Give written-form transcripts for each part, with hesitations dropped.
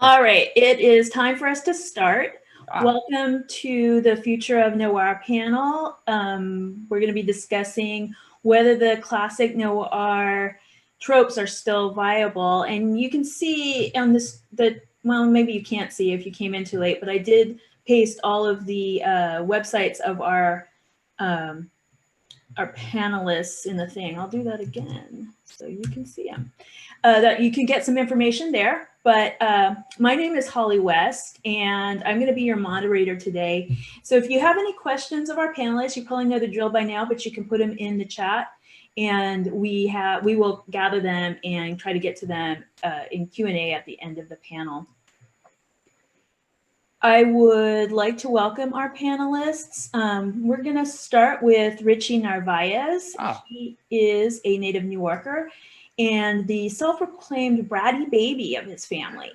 All right, it is time for us to start. Ah, Welcome to the Future of Noir panel. We're going to be discussing whether the classic noir tropes are still viable. And you can see on this, well, maybe you can't see if you came in too late, but I did paste all of the websites of um, our panelists in the thing. I'll do that again so you can see them. That you can get some information there. But my name is Holly West, and I'm going to be your moderator today. So if you have any questions of our panelists, you probably know the drill by now, but you can put them in the chat, and we will gather them and try to get to them in Q&A at the end of the panel. I would like to welcome our panelists. We're going to start with Richie Narvaez. He is a native New Yorker and the self-proclaimed bratty baby of his family.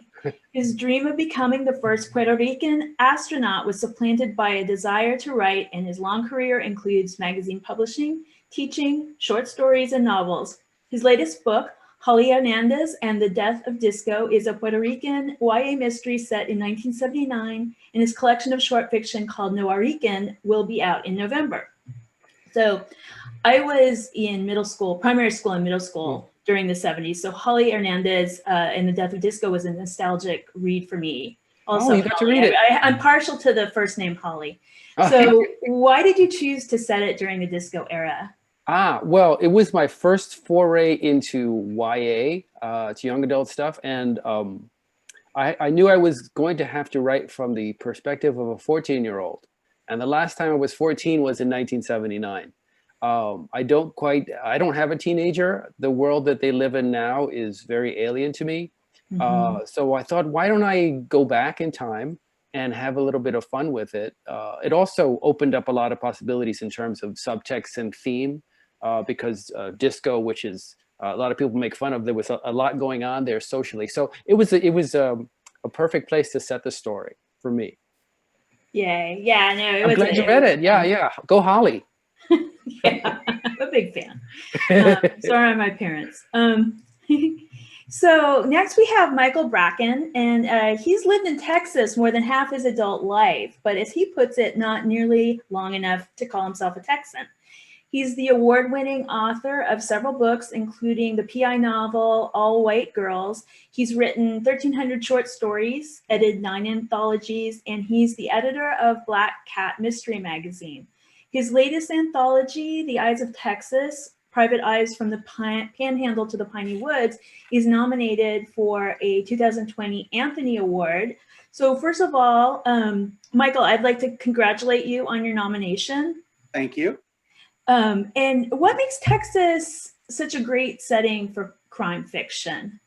His dream of becoming the first Puerto Rican astronaut was supplanted by a desire to write, and his long career includes magazine publishing, teaching, short stories, and novels. His latest book, Holly Hernandez and the Death of Disco, is a Puerto Rican YA mystery set in 1979, and his collection of short fiction called Noirican will be out in November. So I was in middle school, primary school and middle school during the 70s. So Holly Hernandez and the Death of Disco was a nostalgic read for me. Also, you got to read it. I'm partial to the first name Holly. So why did you choose to set it during the disco era? Well, it was my first foray into YA, to young adult stuff. And I knew I was going to have to write from the perspective of a 14-year-old. And the last time I was 14 was in 1979. I don't have a teenager. The world that they live in now is very alien to me. So I thought, why don't I go back in time and have a little bit of fun with it? It also opened up a lot of possibilities in terms of subtext and theme, because disco, which is a lot of people make fun of, there was a lot going on there socially. So it was a perfect place to set the story for me. Yay. Yeah, no, I'm glad you read it. Yeah. Go Holly. Yeah, I'm a big fan. Sorry on my parents. So next we have Michael Bracken, and he's lived in Texas more than half his adult life, but as he puts it, not nearly long enough to call himself a Texan. He's the award-winning author of several books, including the PI novel All White Girls. He's written 1,300 short stories, edited 9 anthologies, and he's the editor of Black Cat Mystery Magazine. His latest anthology, The Eyes of Texas, Private Eyes from the Panhandle to the Piney Woods, is nominated for a 2020 Anthony Award. So first of all, Michael, I'd like to congratulate you on your nomination. Thank you. And what makes Texas such a great setting for crime fiction?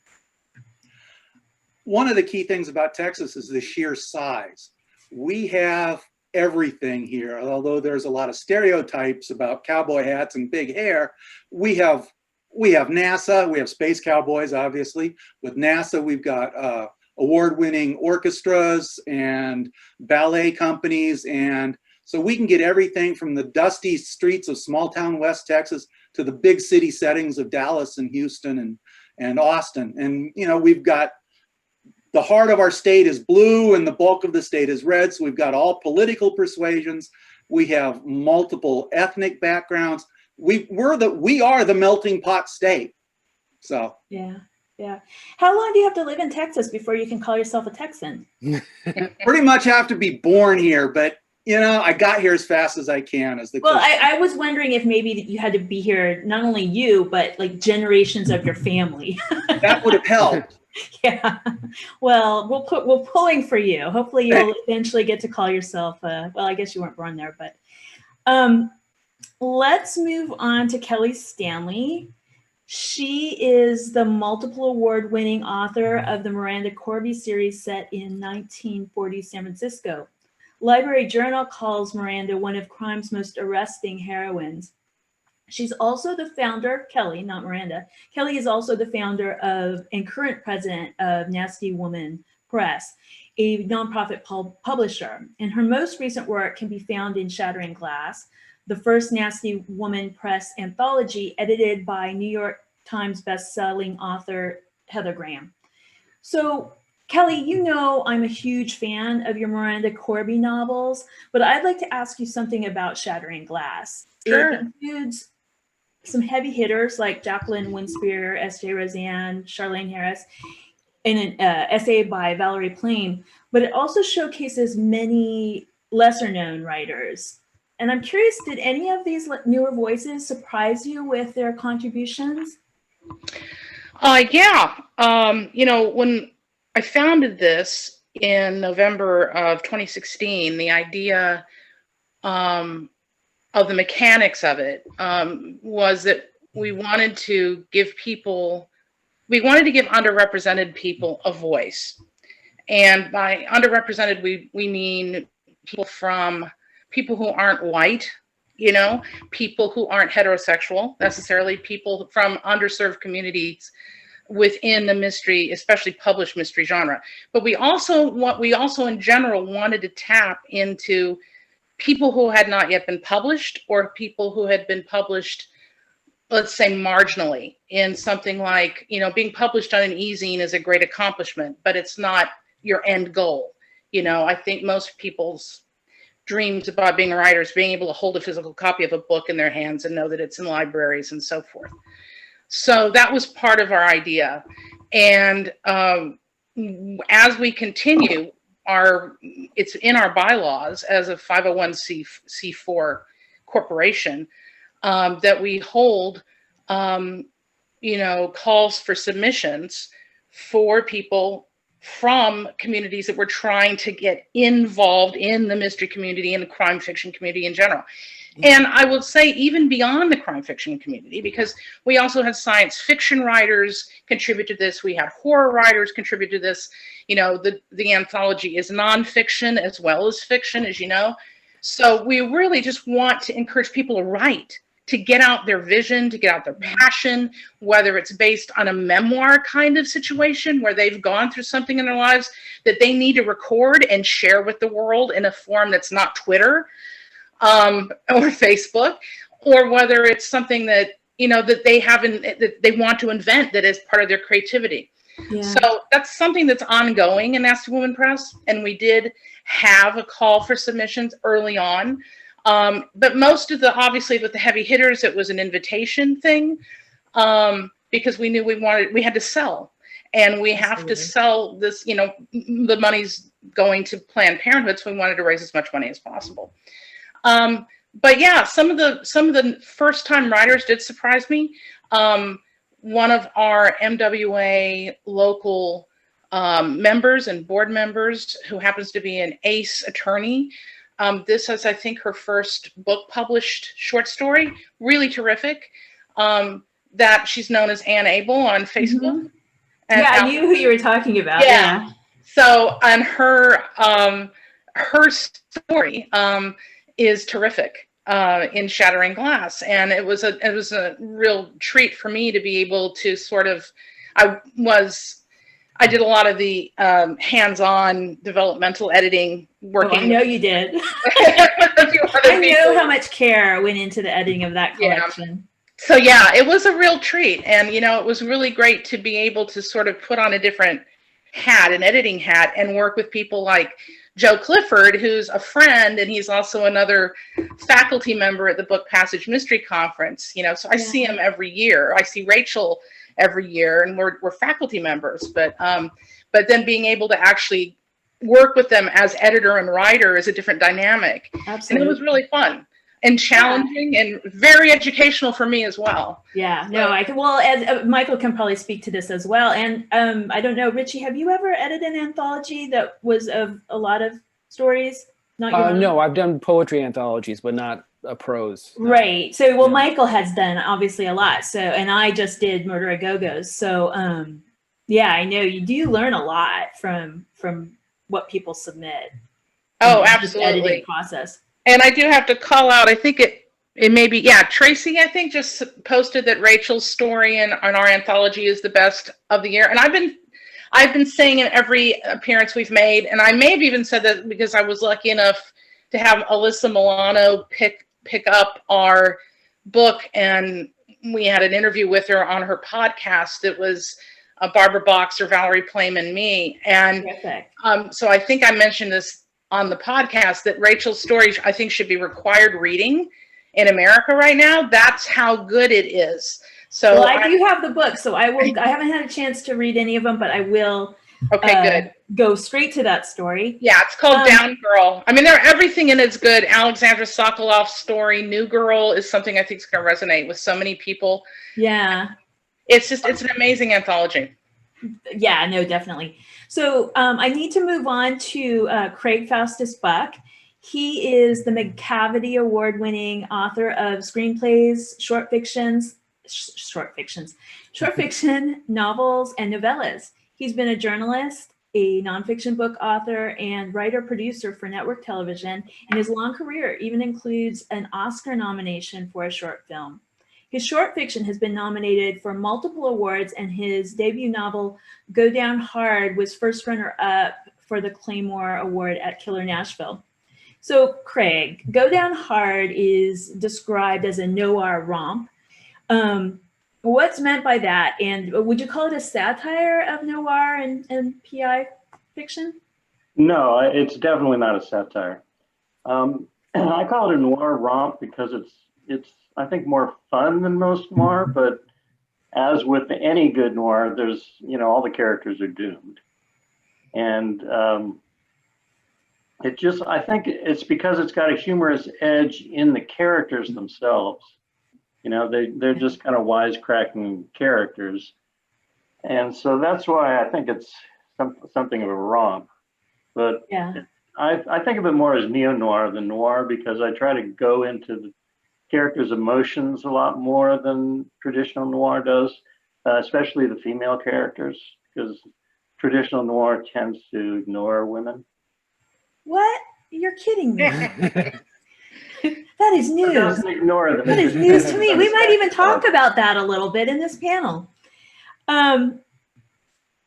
One of the key things about Texas is the sheer size. We have everything here. Although there's a lot of stereotypes about cowboy hats and big hair, we have NASA, we have space cowboys, obviously. With NASA, we've got award-winning orchestras and ballet companies, and so we can get everything from the dusty streets of small town West Texas to the big city settings of Dallas and Houston and Austin. And, you know, we've got the heart of our state is blue and the bulk of the state is red. So we've got all political persuasions. We have multiple ethnic backgrounds. We are the melting pot state. So. Yeah. How long do you have to live in Texas before you can call yourself a Texan? Pretty much have to be born here, but you know, I got here as fast as I can. Well, I was wondering if maybe you had to be here, not only you, but like generations of your family. That would have helped. Yeah. Well, we're pulling for you. Hopefully you'll eventually get to call yourself, well, I guess you weren't born there, but let's move on to Kelli Stanley. She is the multiple award-winning author of the Miranda Corby series set in 1940 San Francisco. Library Journal calls Miranda one of crime's most arresting heroines. She's also the founder, Kelli, not Miranda. Kelli is also the founder of and current president of Nasty Woman Press, a nonprofit publisher. And her most recent work can be found in Shattering Glass, the first Nasty Woman Press anthology edited by New York Times bestselling author Heather Graham. So Kelli, you know I'm a huge fan of your Miranda Corby novels, but I'd like to ask you something about Shattering Glass. Sure. It includes some heavy hitters like Jacqueline Winspear, S.J. Roseanne, Charlaine Harris, and an essay by Valerie Plame, but it also showcases many lesser-known writers. And I'm curious, did any of these newer voices surprise you with their contributions? Yeah. When I founded this in November of 2016, the idea of the mechanics of it was that we wanted to give underrepresented people a voice. And by underrepresented, we mean people who aren't white, people who aren't heterosexual necessarily, people from underserved communities within the mystery, especially published mystery genre. But we also in general wanted to tap into people who had not yet been published, or people who had been published, let's say, marginally, in something like, being published on an e-zine is a great accomplishment, but it's not your end goal. I think most people's dreams about being writers, being able to hold a physical copy of a book in their hands and know that it's in libraries and so forth. So that was part of our idea. And as we continue, it's in our bylaws as a 501c4 corporation that we hold, calls for submissions for people from communities that we're trying to get involved in the mystery community and the crime fiction community in general. And I would say even beyond the crime fiction community, because we also had science fiction writers contribute to this. We had horror writers contribute to this. The anthology is nonfiction as well as fiction, as you know. So we really just want to encourage people to write, to get out their vision, to get out their passion, whether it's based on a memoir kind of situation where they've gone through something in their lives that they need to record and share with the world in a form that's not Twitter or Facebook, or whether it's something that, that they want to invent that is part of their creativity. Yeah. So that's something that's ongoing in Nasty Woman Press. And we did have a call for submissions early on. But most of obviously with the heavy hitters, it was an invitation thing because we knew we had to sell, and we have to sell this, the money's going to Planned Parenthood. So we wanted to raise as much money as possible. But yeah, some of the first time writers did surprise me. One of our MWA local members and board members, who happens to be an ace attorney, this is, I think, her first book published short story, really terrific, that she's known as Ann Abel on Facebook. Mm-hmm. Yeah, I knew who you were talking about. Yeah. So, and her story is terrific in Shattering Glass. And it was a real treat for me to be able to I did a lot of the hands-on developmental editing working. Oh, I know you did. I know how much care went into the editing of that collection. Yeah. So yeah, it was a real treat. And, it was really great to be able to sort of put on a different hat, an editing hat, and work with people like Joe Clifford, who's a friend, and he's also another faculty member at the Book Passage Mystery Conference. So I see him every year. I see Rachel every year, and we're faculty members, but then being able to actually work with them as editor and writer is a different dynamic. Absolutely. And it was really fun and challenging and very educational for me as well. Yeah, no, as Michael can probably speak to this as well. And I don't know, Richie, have you ever edited an anthology that was of a lot of stories? No, I've done poetry anthologies, but not a prose. No. Right. So, Michael has done obviously a lot. So, and I just did Murder at Go-Go's. So, yeah, I know you do learn a lot from what people submit. Oh, absolutely. Editing process. And I do have to call out, I think it may be, Tracy, I think, just posted that Rachel's story on our anthology is the best of the year. And I've been saying in every appearance we've made, and I may have even said that because I was lucky enough to have Alyssa Milano pick up our book, and we had an interview with her on her podcast. It was Barbara Boxer, Valerie Plame, and me. And Terrific. so I think I mentioned this on the podcast that Rachel's story, I think, should be required reading in America right now. That's how good it is. So Well, I do have the book, so I haven't had a chance to read any of them, but I will. Okay, good. Go straight to that story. Yeah, it's called Down Girl. I mean, everything in it's good. Alexandra Sokolov's story, New Girl, is something I think is going to resonate with so many people. Yeah. It's an amazing anthology. Yeah, no, definitely. So I need to move on to Craig Faustus Buck. He is the McCavity Award-winning author of screenplays, short fiction, novels, and novellas. He's been a journalist, a nonfiction book author, and writer-producer for network television, and his long career even includes an Oscar nomination for a short film. His short fiction has been nominated for multiple awards, and his debut novel, Go Down Hard, was first runner-up for the Claymore Award at Killer Nashville. So, Craig, Go Down Hard is described as a noir romp. What's meant by that? And would you call it a satire of noir and PI fiction? No, it's definitely not a satire. I call it a noir romp because it's I think more fun than most noir, but as with any good noir, there's, all the characters are doomed. And I think it's because it's got a humorous edge in the characters themselves. They're just kind of wisecracking characters. And so that's why I think it's something of a romp. But yeah. I think of it more as neo-noir than noir because I try to go into the characters' emotions a lot more than traditional noir does, especially the female characters, because traditional noir tends to ignore women. What? You're kidding me. That is news. Ignore them. That is news to me. We might even talk about that a little bit in this panel.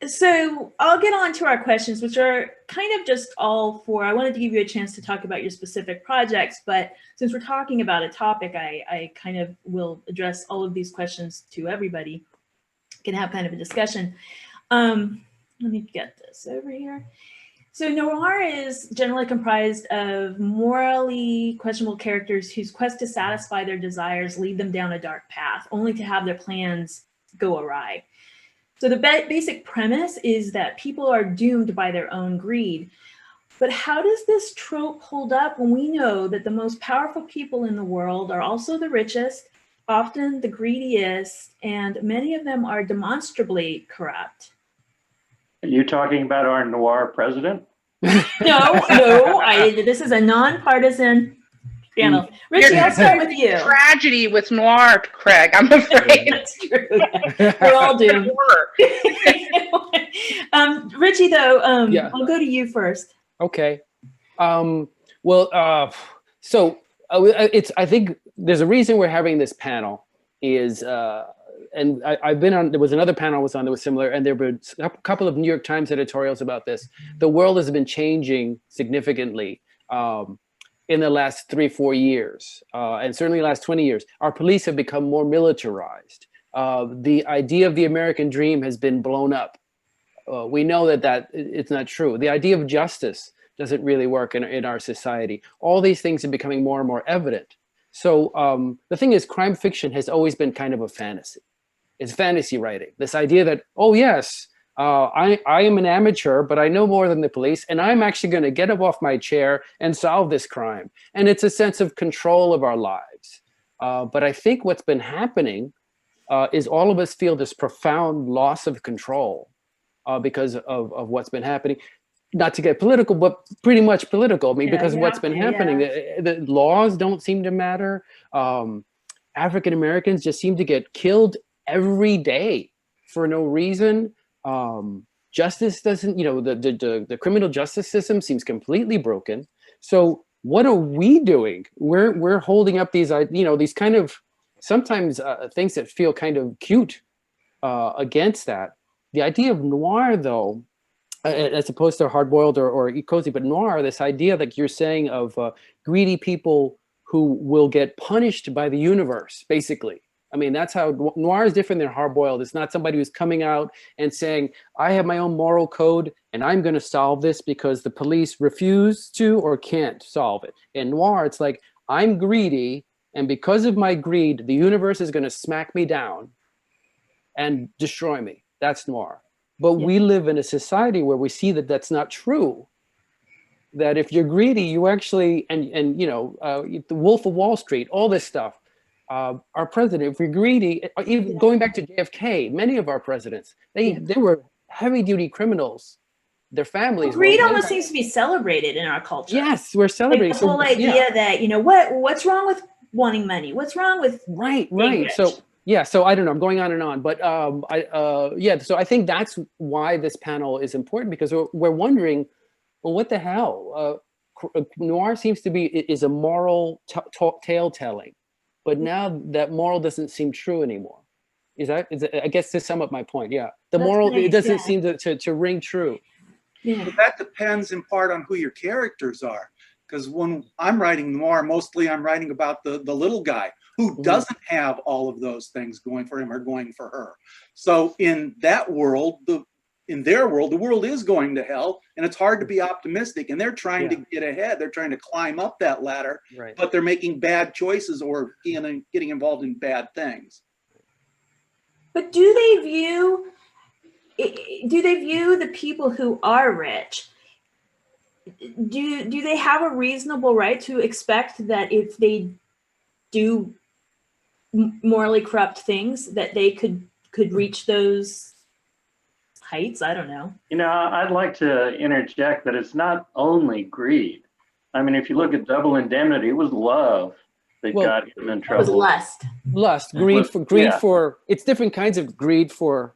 So I'll get on to our questions, which are kind of just all for, I wanted to give you a chance to talk about your specific projects, but since we're talking about a topic, I kind of will address all of these questions to everybody. Can have kind of a discussion. Let me get this over here. So noir is generally comprised of morally questionable characters whose quest to satisfy their desires lead them down a dark path, only to have their plans go awry. So the basic premise is that people are doomed by their own greed. But how does this trope hold up when we know that the most powerful people in the world are also the richest, often the greediest, and many of them are demonstrably corrupt? Are you talking about our noir president? No, this is a nonpartisan panel. Richie, I'll start with you. Tragedy with noir, Craig, I'm afraid. That's true. Yeah. We're all doomed. Richie, though, I'll go to you first. Okay. I think there's a reason we're having this panel is, and I've been on, there was another panel I was on that was similar, and there were a couple of New York Times editorials about this. The world has been changing significantly in the last 3-4 years, and certainly the last 20 years. Our police have become more militarized. The idea of the American dream has been blown up. We know that it's not true. The idea of justice doesn't really work in our society. All these things are becoming more and more evident. So the thing is, crime fiction has always been kind of a fantasy. It's fantasy writing. This idea that, oh yes, I am an amateur, but I know more than the police, and I'm actually going to get up off my chair and solve this crime. And it's a sense of control of our lives. But I think what's been happening is all of us feel this profound loss of control because of what's been happening. Not to get political, but pretty much political. I mean, because of what's been happening. The laws don't seem to matter. African Americans just seem to get killed every day for no reason. Justice doesn't, the criminal justice system seems completely broken. So what are we doing? We're holding up these, these kind of sometimes things that feel kind of cute against that. The idea of noir, though, as opposed to hard-boiled or cozy, but noir, this idea that you're saying of greedy people who will get punished by the universe, basically, I mean, that's how noir is different than hard-boiled. It's not somebody who's coming out and saying, I have my own moral code and I'm going to solve this because the police refuse to or can't solve it. In noir, it's like, I'm greedy, and because of my greed, the universe is going to smack me down and destroy me. That's noir. But we live in a society where we see that that's not true. That if you're greedy, you actually, and you know, the Wolf of Wall Street, all this stuff, our president, if we're greedy, even going back to JFK, many of our presidents, they were heavy duty criminals. Their families. Well, greed almost seems to be celebrated in our culture. Yes, we're celebrating. Like the whole idea that, you know, what's wrong with wanting money? What's wrong with right. rich? So I don't know, I'm going on and on, but so I think that's why this panel is important, because we're wondering, well, what the hell? Noir seems to be is a moral tale telling, but now that moral doesn't seem true anymore. Is that I guess to sum up my point, the That's moral nice, it doesn't seem to ring true. Yeah. But that depends in part on who your characters are. Because when I'm writing noir, mostly I'm writing about the little guy who doesn't have all of those things going for him or going for her. So in that world, in their world, the world is going to hell, and it's hard to be optimistic. And they're trying to get ahead. They're trying to climb up that ladder, but they're making bad choices or getting involved in bad things. But do they view the people who are rich? Do they have a reasonable right to expect that if they do morally corrupt things, that they could reach those heights? I don't know. You know, I'd like to interject that it's not only greed. I mean, if you look at Double Indemnity, it was love that got him in trouble. It was lust. Greed for it's different kinds of greed for.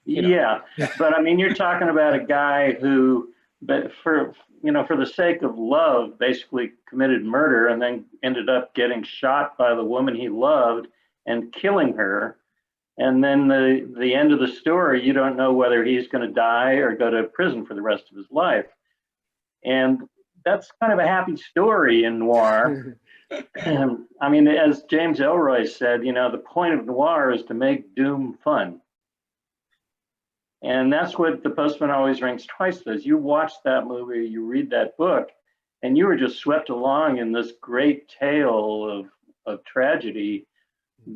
You know. Yeah, but I mean, you're talking about a guy who, but for the sake of love, basically committed murder and then ended up getting shot by the woman he loved and killing her. And then the end of the story, you don't know whether he's going to die or go to prison for the rest of his life. And that's kind of a happy story in noir. I mean, as James Ellroy said, you know, the point of noir is to make doom fun. And that's what The Postman Always Rings Twice does. You watch that movie, you read that book, and you were just swept along in this great tale of tragedy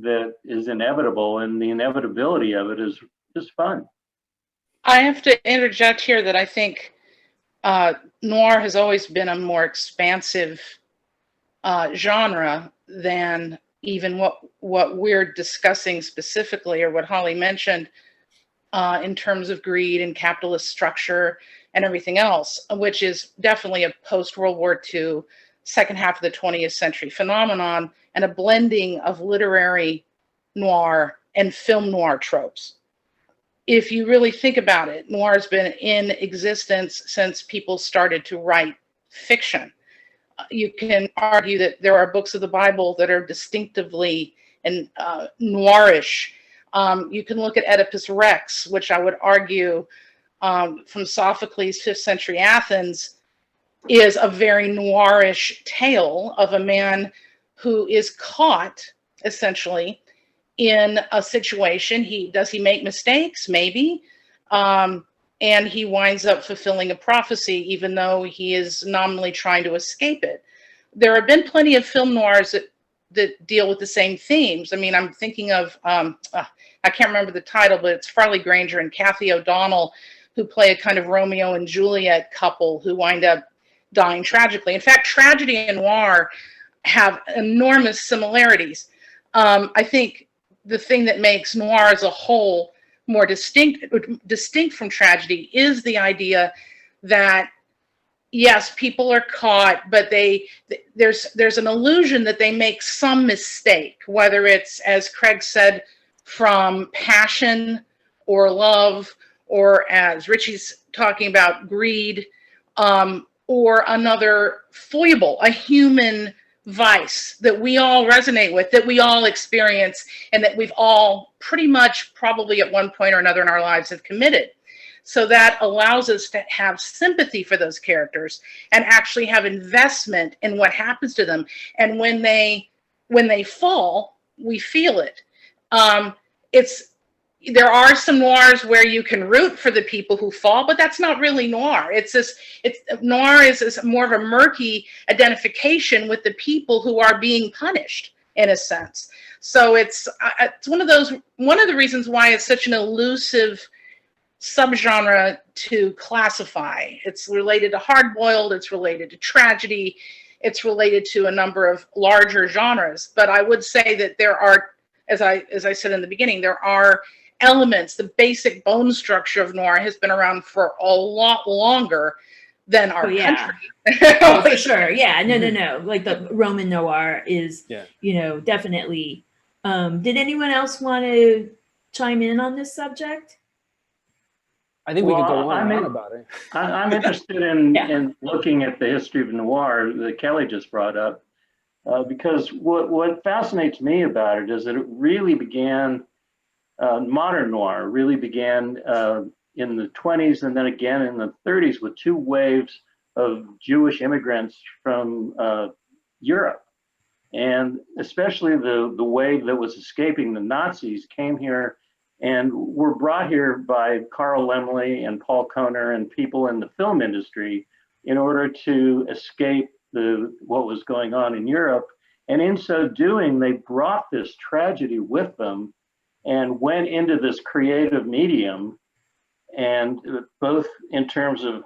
that is inevitable, and the inevitability of it is just fun. I have to interject here that I think noir has always been a more expansive genre than even what we're discussing specifically, or what Holly mentioned, in terms of greed and capitalist structure and everything else, which is definitely a post-World War II, second half of the 20th century phenomenon, and a blending of literary noir and film noir tropes. If you really think about it, noir has been in existence since people started to write fiction. You can argue that there are books of the Bible that are distinctively and noirish. You can look at Oedipus Rex, which I would argue from Sophocles' 5th century Athens is a very noirish tale of a man who is caught essentially in a situation. Does he make mistakes? Maybe. And he winds up fulfilling a prophecy, even though he is nominally trying to escape it. There have been plenty of film noirs that deal with the same themes. I mean, I'm thinking of, I can't remember the title, but it's Farley Granger and Kathy O'Donnell, who play a kind of Romeo and Juliet couple who wind up dying tragically. In fact, tragedy and noir have enormous similarities. I think the thing that makes noir as a whole more distinct from tragedy is the idea that, yes, people are caught, but there's an illusion that they make some mistake, whether it's, as Craig said, from passion or love, or as Richie's talking about, greed, or another foible, a human vice that we all resonate with, that we all experience, and that we've all pretty much probably at one point or another in our lives have committed. So that allows us to have sympathy for those characters and actually have investment in what happens to them. And when they fall, we feel it. There are some noirs where you can root for the people who fall, but that's not really noir. Noir is more of a murky identification with the people who are being punished, in a sense. So it's one of the reasons why it's such an elusive subgenre to classify. It's related to hard-boiled, it's related to tragedy, it's related to a number of larger genres. But I would say that there are, as I said in the beginning, there are elements. The basic bone structure of noir has been around for a lot longer than our country. Oh, for sure. Yeah. No. Like the Roman noir is, definitely. Did anyone else want to chime in on this subject? I think we can go on and on about it. I'm interested in looking at the history of noir that Kelli just brought up, because what fascinates me about it is that it really began. Modern noir really began in the 20s and then again in the 30s with two waves of Jewish immigrants from Europe. And especially the wave that was escaping the Nazis came here and were brought here by Carl Laemmle and Paul Kohner and people in the film industry in order to escape what was going on in Europe. And in so doing, they brought this tragedy with them and went into this creative medium, and both in terms of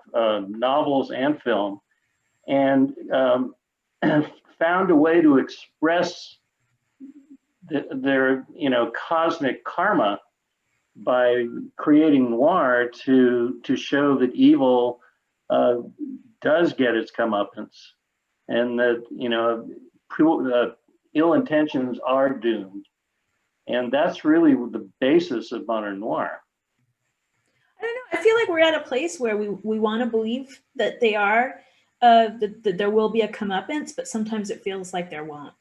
novels and film, and found a way to express their cosmic karma by creating noir to show that evil does get its comeuppance, and that ill intentions are doomed. And that's really the basis of modern noir. I don't know. I feel like we're at a place where we want to believe that they are, that there will be a comeuppance, but sometimes it feels like there won't.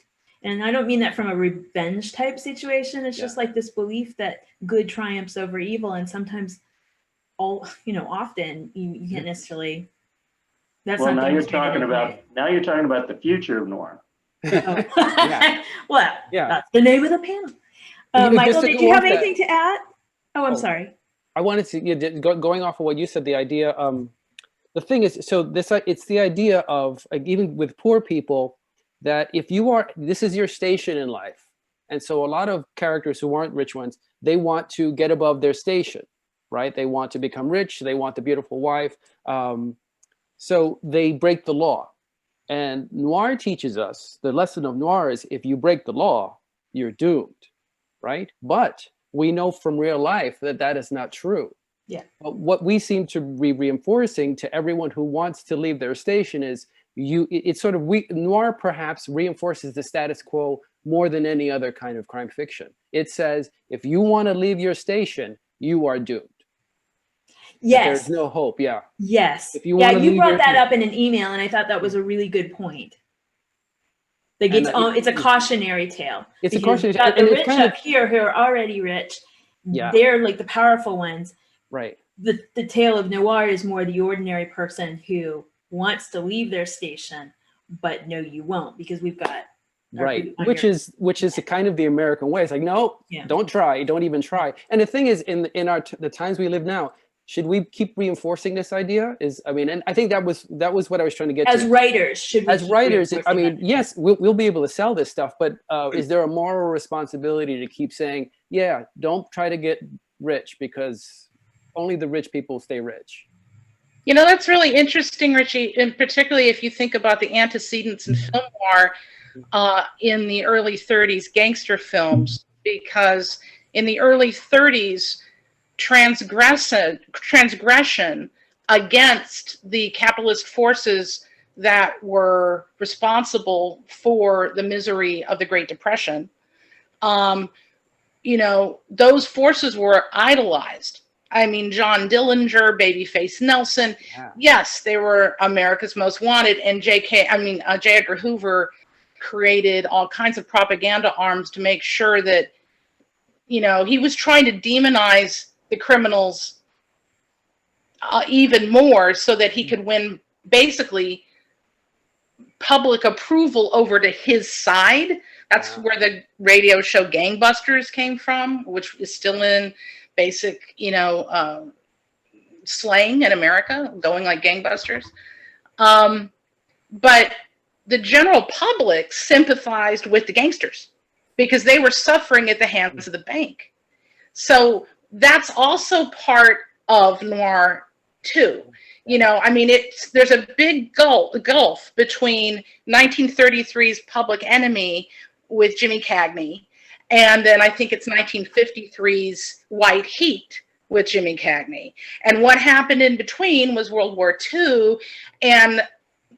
And I don't mean that from a revenge type situation. It's just like this belief that good triumphs over evil, and sometimes, often you can't necessarily. That's well, not now you're talking about the future of noir. Oh. Well, that's the name of the panel. Michael, did you have anything to add? Oh, I'm sorry. I wanted to, going off of what you said, the idea, the thing is, so it's the idea of, like, even with poor people, that if this is your station in life. And so a lot of characters who aren't rich ones, they want to get above their station, right? They want to become rich. They want the beautiful wife. So they break the law. And noir teaches us, the lesson of noir is if you break the law, you're doomed. Right? But we know from real life that is not true. Yeah. But what we seem to be reinforcing to everyone who wants to leave their station is noir perhaps reinforces the status quo more than any other kind of crime fiction. It says, if you want to leave your station, you are doomed. Yes. There's no hope. Yeah. Yes. If you you brought that up in an email, and I thought that was a really good point. Like it's a cautionary tale. It's a cautionary tale. tale. The rich up here who are already rich, they're like the powerful ones. Right. The tale of noir is more the ordinary person who wants to leave their station, but no, you won't, because we've got which is a kind of the American way. It's like, no, don't try, don't even try. And the thing is, in the times we live now, should we keep reinforcing this idea? And I think that was what I was trying to get as to. Writers, should we? As writers, yes, we'll be able to sell this stuff, but is there a moral responsibility to keep saying, don't try to get rich because only the rich people stay rich? That's really interesting, Richie, and particularly if you think about the antecedents in film noir in the early 30s, gangster films, because in the early 30s, transgression against the capitalist forces that were responsible for the misery of the Great Depression, those forces were idolized. I mean, John Dillinger, Babyface Nelson, yes, they were America's Most Wanted, and J. Edgar Hoover created all kinds of propaganda arms to make sure that, he was trying to demonize the criminals even more so that he could win basically public approval over to his side. That's where the radio show Gangbusters came from, which is still in basic, slang in America, going like gangbusters. But the general public sympathized with the gangsters because they were suffering at the hands of the bank. So that's also part of noir too. There's a big gulf between 1933's Public Enemy with Jimmy Cagney, and then I think it's 1953's White Heat with Jimmy Cagney. And what happened in between was World War II, and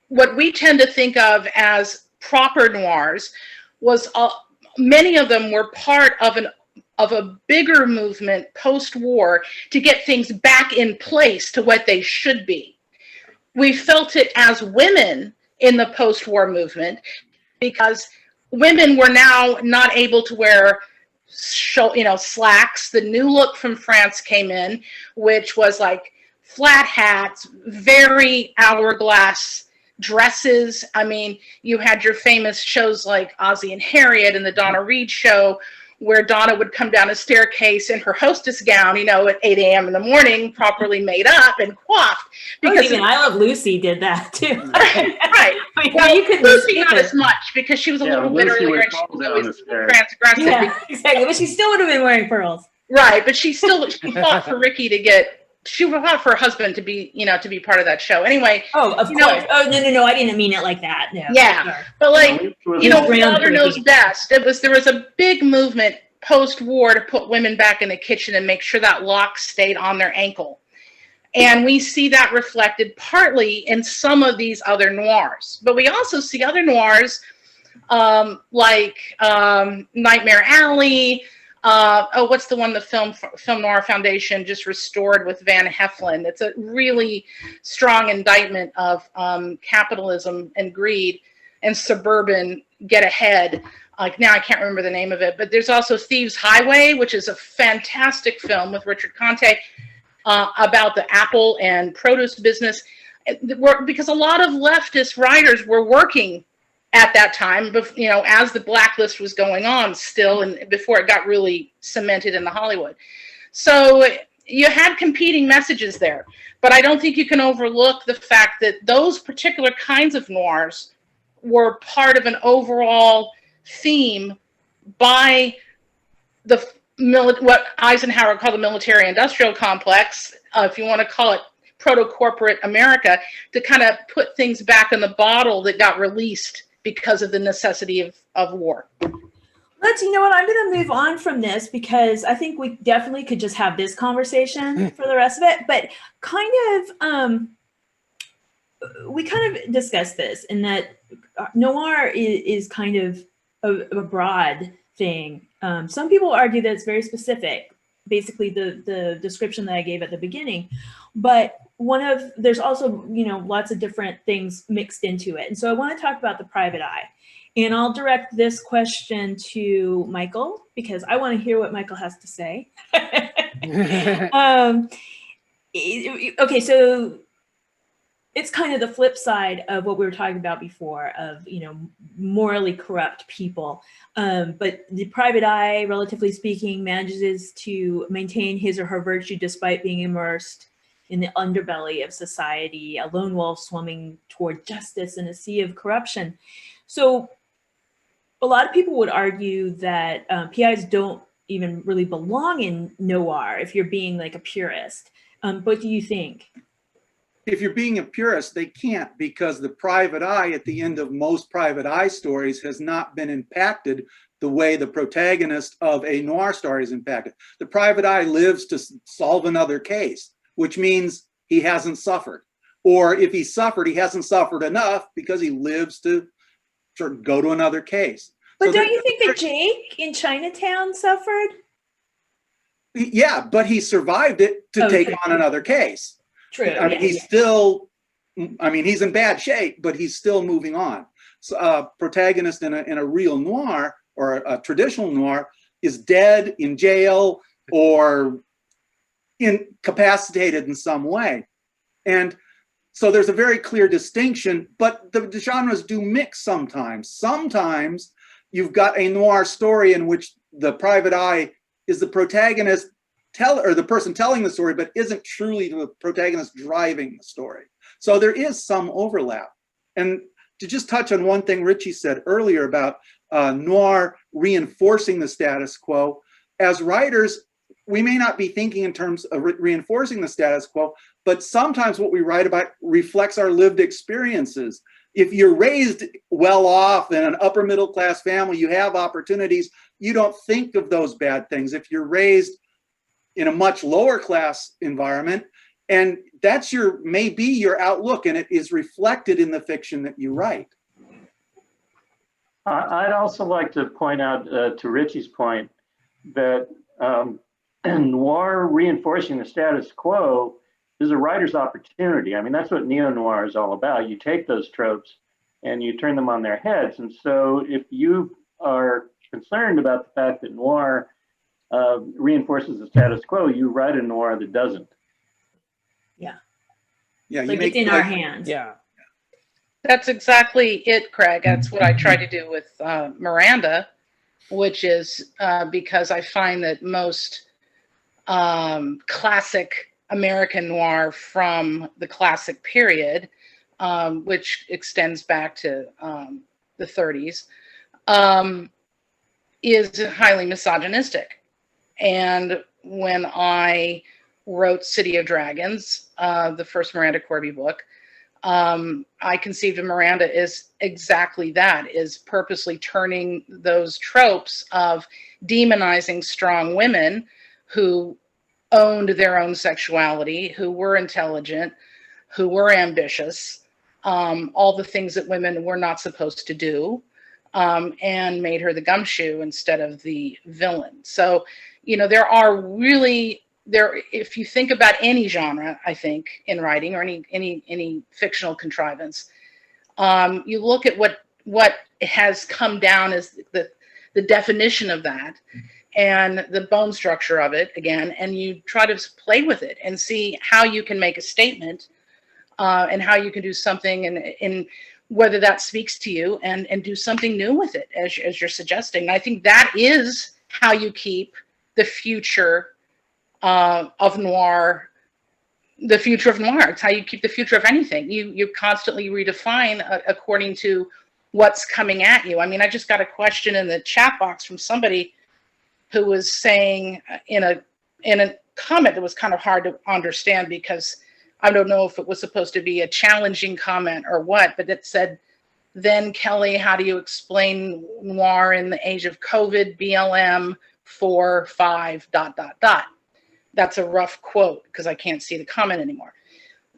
what we tend to think of as proper noirs was many of them were part of a bigger movement post-war to get things back in place to what they should be. We felt it as women in the post-war movement because women were now not able to wear slacks. The new look from France came in, which was like flat hats, very hourglass dresses. I mean, you had your famous shows like Ozzie and Harriet and the Donna Reed show, where Donna would come down a staircase in her hostess gown, at 8 a.m. in the morning, properly made up and coiffed. Because even I Love Lucy did that too. Right. Well, you could Lucy not as much because she was a little bit earlier and she was transgressive. Yeah, exactly. But she still would have been wearing pearls. Right, but she fought for Ricky she fought for her husband to be part of that show. Anyway. Oh, of course. Oh, no, I didn't mean it like that. No, yeah, sure. But Mother knows best. There was a big movement post-war to put women back in the kitchen and make sure that lock stayed on their ankle. And we see that reflected partly in some of these other noirs. But we also see other noirs like Nightmare Alley. What's the one the Film Noir Foundation just restored with Van Heflin? It's a really strong indictment of capitalism and greed and suburban get ahead. Now I can't remember the name of it, but there's also Thieves Highway, which is a fantastic film with Richard Conte about the apple and produce business. Because a lot of leftist writers were working at that time, as the blacklist was going on still, and before it got really cemented in the Hollywood. So you had competing messages there, but I don't think you can overlook the fact that those particular kinds of noirs were part of an overall theme by what Eisenhower called the military-industrial complex, if you want to call it proto-corporate America, to kind of put things back in the bottle that got released because of the necessity of war. You know what, I'm going to move on from this because I think we definitely could just have this conversation for the rest of it, but we kind of discussed this in that noir is kind of a broad thing. Some people argue that it's very specific, basically the description that I gave at the beginning, but there's also, lots of different things mixed into it. And so I want to talk about the private eye, and I'll direct this question to Michael because I want to hear what Michael has to say. Okay, so it's kind of the flip side of what we were talking about before of, morally corrupt people. But the private eye, relatively speaking, manages to maintain his or her virtue despite being immersed in the underbelly of society, a lone wolf swimming toward justice in a sea of corruption. So a lot of people would argue that PIs don't even really belong in noir if you're being like a purist. What do you think? If you're being a purist, they can't, because the private eye at the end of most private eye stories has not been impacted the way the protagonist of a noir story is impacted. The private eye lives to solve another case, which means he hasn't suffered. Or if he suffered, he hasn't suffered enough because he lives to sort of go to another case. But so don't you think that Jake in Chinatown suffered? Yeah, but he survived it to take on another case. True. I mean, he's in bad shape, but he's still moving on. So, protagonist in a real noir or a traditional noir is dead, in jail, or incapacitated in some way. And So there's a very clear distinction, but the genres do mix sometimes. Sometimes you've got a noir story in which the private eye is the protagonist or the person telling the story, but isn't truly the protagonist driving the story. So there is some overlap. And to just touch on one thing Richie said earlier about noir reinforcing the status quo, as writers, we may not be thinking in terms of reinforcing the status quo, but sometimes what we write about reflects our lived experiences. If you're raised well off in an upper middle class family, you have opportunities, you don't think of those bad things. If you're raised in a much lower class environment, and that's maybe your outlook, and it is reflected in the fiction that you write. I'd also like to point out to Richie's point that noir reinforcing the status quo is a writer's opportunity. I mean, that's what neo-noir is all about. You take those tropes and you turn them on their heads. And so if you are concerned about the fact that noir reinforces the status quo, you write a noir that doesn't. Yeah, like it's in our hands. Yeah. That's exactly it, Craig. That's what I try to do with Miranda, which is because I find that most classic American noir from the classic period, which extends back to the 30s, is highly misogynistic. And when I wrote City of Dragons, the first Miranda Corby book, I conceived of Miranda as exactly that, is purposely turning those tropes of demonizing strong women who owned their own sexuality, who were intelligent, who were ambitious, all the things that women were not supposed to do, and made her the gumshoe instead of the villain. So, you know, if you think about any genre, I think, in writing or any fictional contrivance, you look at what has come down as the definition of that and the bone structure of it again, and you try to play with it and see how you can make a statement and how you can do something and whether that speaks to you and do something new with it as you're suggesting. And I think that is how you keep the future of noir, the future of noir. It's how you keep the future of anything. You constantly redefine according to what's coming at you. I mean, I just got a question in the chat box from somebody who was saying in a comment that was kind of hard to understand, because I don't know if it was supposed to be a challenging comment or what, but it said, then Kelli, how do you explain noir in the age of COVID, BLM, 4, 5, ... That's a rough quote because I can't see the comment anymore.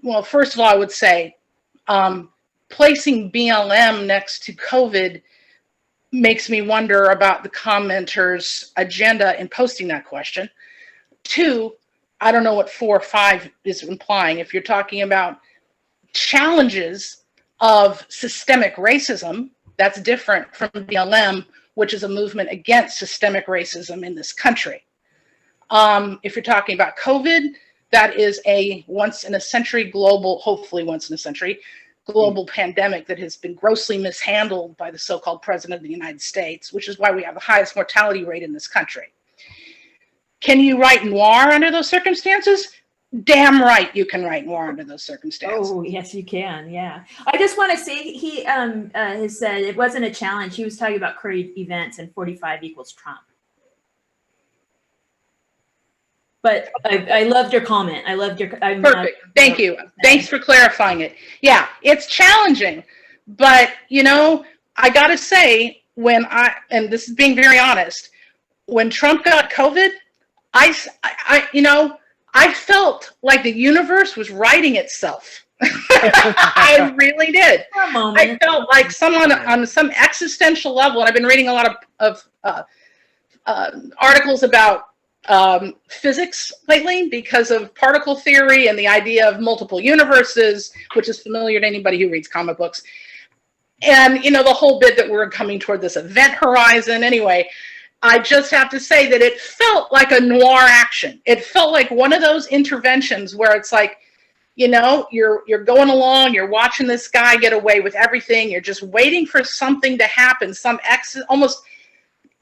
Well, first of all, I would say placing BLM next to COVID makes me wonder about the commenter's agenda in posting that question. 2, I don't know what 4 or 5 is implying. If you're talking about challenges of systemic racism, that's different from BLM, which is a movement against systemic racism in this country. If you're talking about COVID, that is a once in a century global, hopefully once in a century, global pandemic that has been grossly mishandled by the so-called president of the United States, which is why we have the highest mortality rate in this country. Can you write noir under those circumstances? Damn right you can write noir under those circumstances. Oh, yes, you can. Yeah. I just want to say he has said it wasn't a challenge. He was talking about current events and 45 equals Trump. But I loved your comment. I loved your. Perfect. Thank you. Thanks for clarifying it. Yeah, it's challenging, but you know, I got to say, and this is being very honest, when Trump got COVID, I felt like the universe was writing itself. I really did. I felt like someone on some existential level, and I've been reading a lot of articles about physics lately because of particle theory and the idea of multiple universes, which is familiar to anybody who reads comic books. And, you know, the whole bit that we're coming toward this event horizon. Anyway, I just have to say that it felt like a noir action. It felt like one of those interventions where it's like, you're going along, you're watching this guy get away with everything. You're just waiting for something to happen, almost,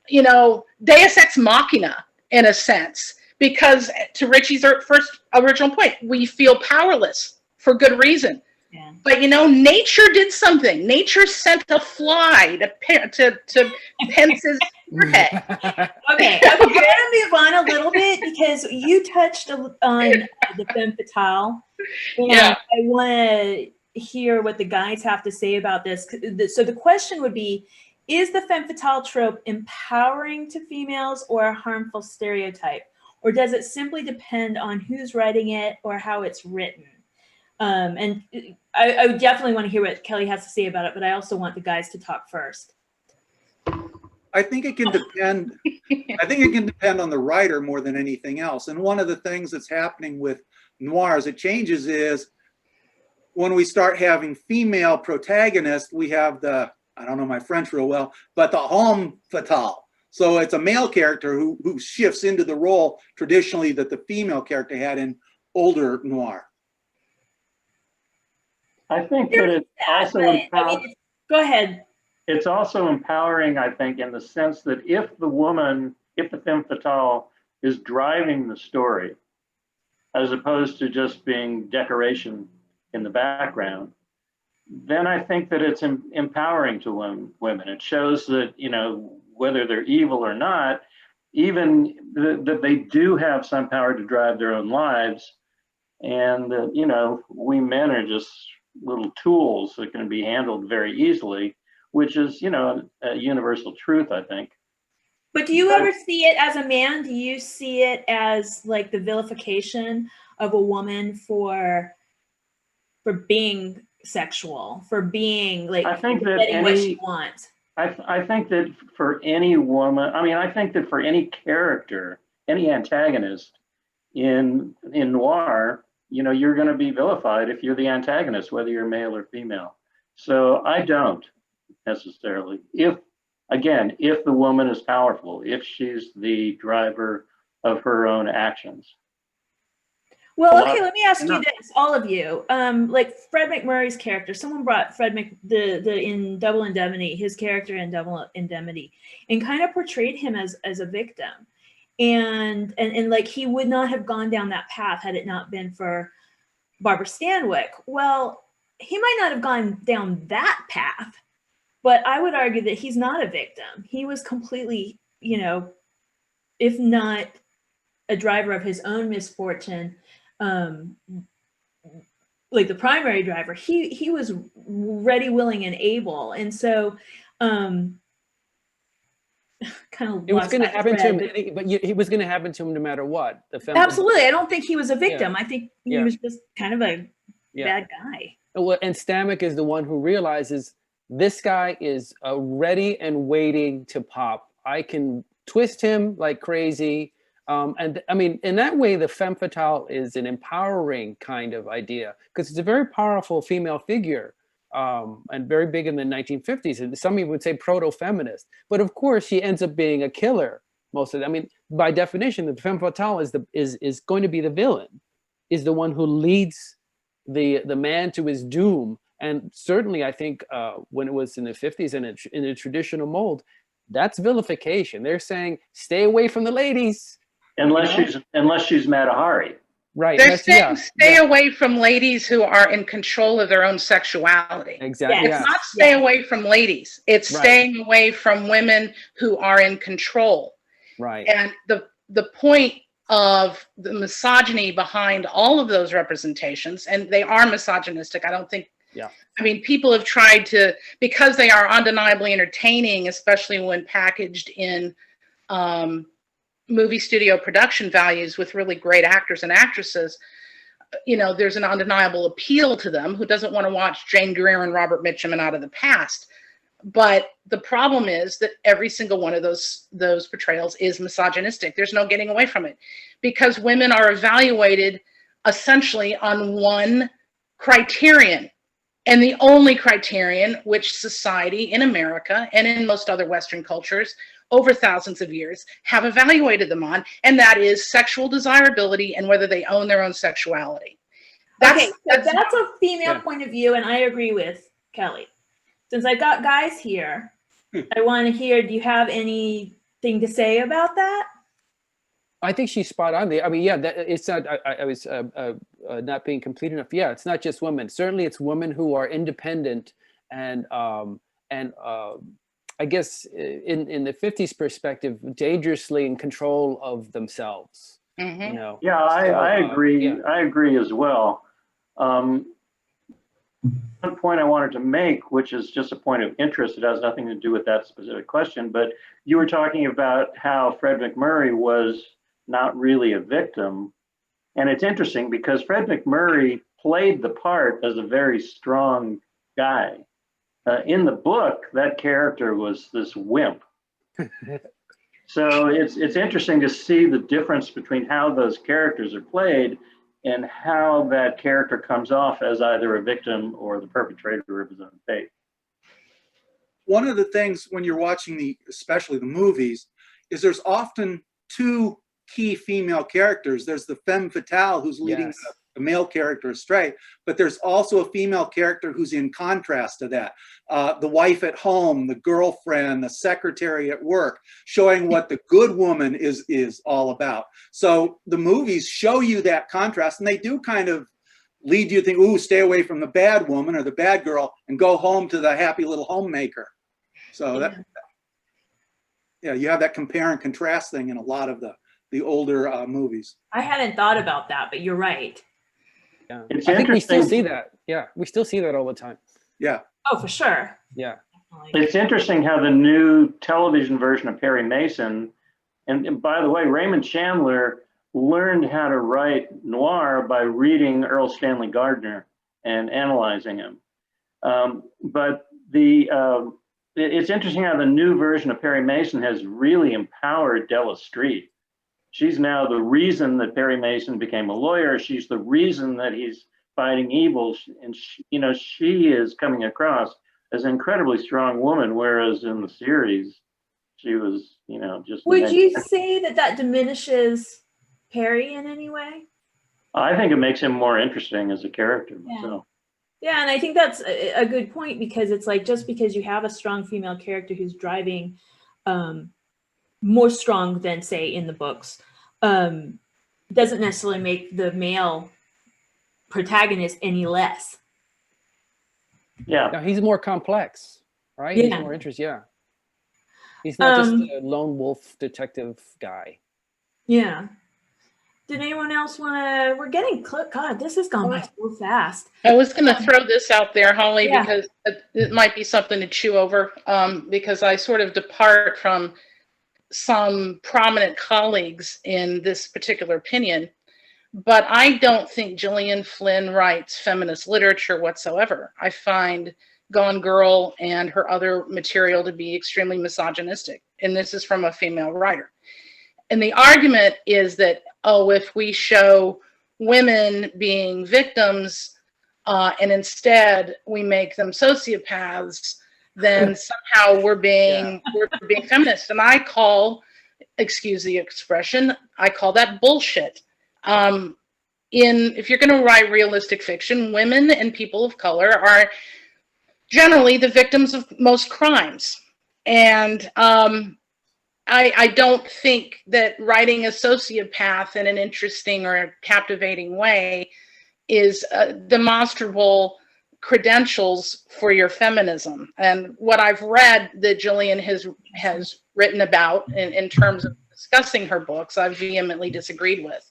Deus ex machina in a sense, because to Richie's first original point, we feel powerless for good reason. Yeah. But nature did something. Nature sent a fly to Pence's forehead. Okay, I want to move on a little bit because you touched on the femme fatale. Yeah. I want to hear what the guys have to say about this. So the question would be, is the femme fatale trope empowering to females or a harmful stereotype? Or does it simply depend on who's writing it or how it's written? And I would definitely want to hear what Kelli has to say about it, but I also want the guys to talk first. I think it can depend. I think it can depend on the writer more than anything else. And one of the things that's happening with noir as it changes is when we start having female protagonists, we have I don't know my French real well, but the homme fatale. So it's a male character who shifts into the role traditionally that the female character had in older noir. I think that it's also empowering. Go ahead. It's also empowering, I think, in the sense that if the femme fatale is driving the story, as opposed to just being decoration in the background, then I think that it's empowering to women. It shows that, whether they're evil or not, even that they do have some power to drive their own lives, and that, we men are just little tools that can be handled very easily, which is, a universal truth, I think. But do you ever see it as a man? Do you see it as like the vilification of a woman for being sexual, for being like I think that getting what she wants? I think that for any woman, I think that for any character, any antagonist in noir, you're going to be vilified if you're the antagonist, whether you're male or female. So I don't necessarily. If the woman is powerful, if she's the driver of her own actions. Well, okay, let me ask you this, all of you. Like Fred McMurray's character, someone brought in Double Indemnity, his character in Double Indemnity, and kind of portrayed him as a victim. And like he would not have gone down that path had it not been for Barbara Stanwyck. Well, he might not have gone down that path, but I would argue that he's not a victim. He was completely, if not a driver of his own misfortune, like the primary driver, he was ready, willing, and able. And so kind of it was going to happen to him, but it was going to happen to him no matter what. Absolutely. I don't think he was a victim. Yeah. I think he was just kind of a bad guy. Well, and Stanwyck is the one who realizes this guy is ready and waiting to pop. I can twist him like crazy. And in that way, the femme fatale is an empowering kind of idea because it's a very powerful female figure. And very big in the 1950s, and some people would say proto-feminist. But of course, she ends up being a killer most of the. By definition, the femme fatale is going to be the villain, is the one who leads the man to his doom. And certainly, I think when it was in the 50s and in a traditional mold, that's vilification. They're saying, stay away from the ladies, unless she's Mata Hari. Right. They're saying stay away from ladies who are in control of their own sexuality. Exactly. It's not stay away from ladies. It's staying away from women who are in control. Right. And the point of the misogyny behind all of those representations, and they are misogynistic. I don't think, people have tried to, because they are undeniably entertaining, especially when packaged in movie studio production values with really great actors and actresses, there's an undeniable appeal to them. Who doesn't want to watch Jane Greer and Robert Mitchum and Out of the Past? But the problem is that every single one of those portrayals is misogynistic. There's no getting away from it, because women are evaluated essentially on one criterion, and the only criterion which society in America and in most other Western cultures over thousands of years have evaluated them on, and that is sexual desirability and whether they own their own sexuality. Okay, so that's a female Yeah. point of view, and I agree with Kelly. Since I got guys here, I want to hear, do you have anything to say about that? I think she's spot on there. I mean, yeah, it's not. I was not being complete enough. Yeah, it's not just women. Certainly, it's women who are independent and I guess in the 50s perspective, dangerously in control of themselves. Mhm. You know. Yeah, I agree. Yeah. I agree as well. One point I wanted to make, which is just a point of interest, it has nothing to do with that specific question, but you were talking about how Fred McMurray was not really a victim. And it's interesting because Fred McMurray played the part as a very strong guy. In the book, that character was this wimp. So it's interesting to see the difference between how those characters are played and how that character comes off as either a victim or the perpetrator of his own fate. One of the things when you're watching especially the movies, is there's often two key female characters. There's the femme fatale who's leading Yes. the male character astray, but there's also a female character who's in contrast to that. The wife at home, the girlfriend, the secretary at work, showing what the good woman is all about. So the movies show you that contrast, and they do kind of lead you to think, ooh, stay away from the bad woman or the bad girl and go home to the happy little homemaker. So yeah, you have that compare and contrast thing in a lot of the older movies. I hadn't thought about that, but you're right. Yeah. It's I think we still interesting. see that. Yeah, we still see that all the time. Yeah. Oh, for sure. Yeah. Definitely. It's interesting how the new television version of Perry Mason, and by the way, Raymond Chandler learned how to write noir by reading Earl Stanley Gardner and analyzing him. But it's interesting how the new version of Perry Mason has really empowered Della Street. She's now the reason that Perry Mason became a lawyer. She's the reason that he's fighting evil. And she is coming across as an incredibly strong woman, whereas in the series, she was, just. Would you say that diminishes Perry in any way? I think it makes him more interesting as a character myself. Yeah, and I think that's a good point, because it's like, just because you have a strong female character who's driving more strong than, say, in the books, doesn't necessarily make the male protagonist any less. Yeah. Now he's more complex, right? Yeah. He's more interesting. Yeah. He's not just a lone wolf detective guy. Yeah. Did anyone else want to? We're getting God, this has gone by so fast. I was going to throw this out there, Holly, Yeah. because it might be something to chew over, because I sort of depart from some prominent colleagues in this particular opinion, but I don't think Gillian Flynn writes feminist literature whatsoever. I find Gone Girl and her other material to be extremely misogynistic, and this is from a female writer. And the argument is that, if we show women being victims and instead we make them sociopaths, then somehow we're being feminist. And I call, excuse the expression, I call that bullshit. If you're going to write realistic fiction, women and people of color are generally the victims of most crimes. And I don't think that writing a sociopath in an interesting or captivating way is demonstrable credentials for your feminism. And what I've read that Gillian has written about in terms of discussing her books, I've vehemently disagreed with.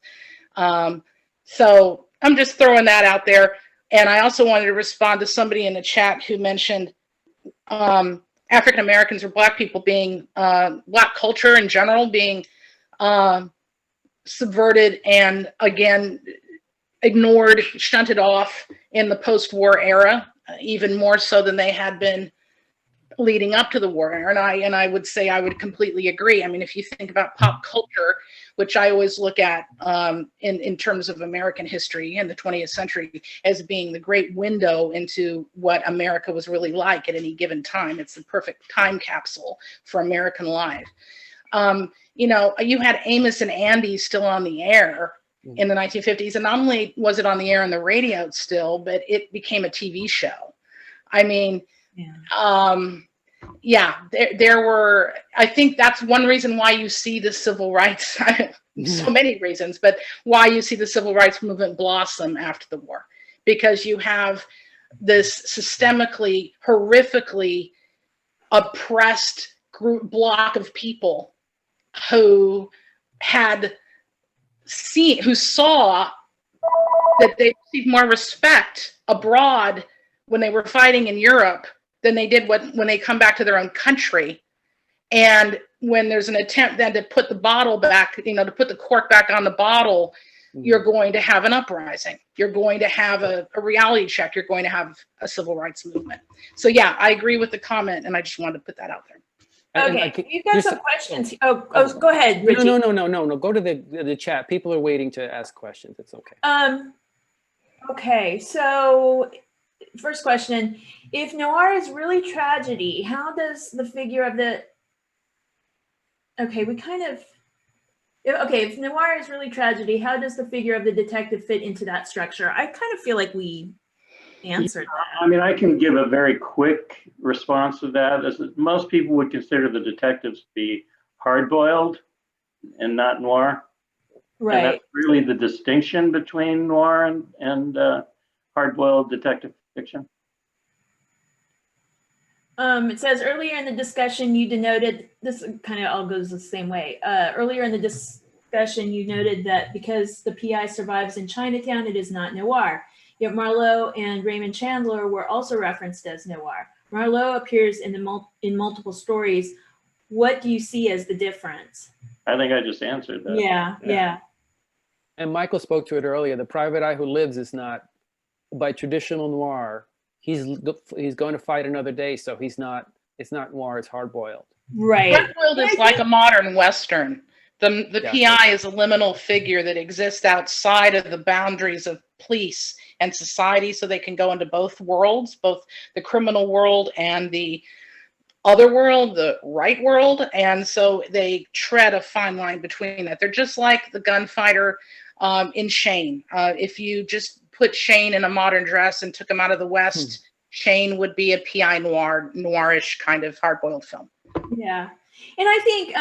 So I'm just throwing that out there. And I also wanted to respond to somebody in the chat who mentioned African Americans or Black people being, Black culture in general being subverted and again ignored, shunted off in the post-war era, even more so than they had been leading up to the war. And I would say I would completely agree. I mean, if you think about pop culture, which I always look at in terms of American history in the 20th century as being the great window into what America was really like at any given time. It's the perfect time capsule for American life. You had Amos and Andy still on the air in the 1950s. And not only was it on the air and the radio still, but it became a TV show. I mean, there were, I think that's one reason why you see the civil rights, so many reasons, but why you see the civil rights movement blossom after the war, because you have this systemically, horrifically oppressed block of people who saw that they received more respect abroad when they were fighting in Europe than they did when they come back to their own country. And when there's an attempt then to put the bottle back, to put the cork back on the bottle, you're going to have an uprising. You're going to have a reality check. You're going to have a civil rights movement. So yeah, I agree with the comment, and I just wanted to put that out there. Okay, you've got some questions. Oh, go ahead, Richie. No. Go to the chat. People are waiting to ask questions. It's okay. Okay, so first question: if noir is really tragedy, how does the figure of the if noir is really tragedy, how does the figure of the detective fit into that structure? I kind of feel like we answered that. I mean, I can give a very quick response to that. As most people would consider the detectives to be hard-boiled and not noir. Right. And that's really the distinction between noir and hard-boiled detective fiction. It says earlier in the discussion you denoted, this kind of all goes the same way. Earlier in the discussion you noted that because the PI survives in Chinatown, it is not noir. Yet Marlowe and Raymond Chandler were also referenced as noir. Marlowe appears in multiple stories. What do you see as the difference? I think I just answered that. Yeah. And Michael spoke to it earlier. The private eye who lives is not, by traditional noir, he's going to fight another day, so it's not noir, it's hard-boiled. Right. Hard-boiled is like a modern Western. The PI is a liminal figure that exists outside of the boundaries of police and society, so they can go into both worlds, both the criminal world and the other world, the right world. And so they tread a fine line between that. They're just like the gunfighter in Shane. If you just put Shane in a modern dress and took him out of the West, Shane would be a PI noirish kind of hard-boiled film. Yeah. And I think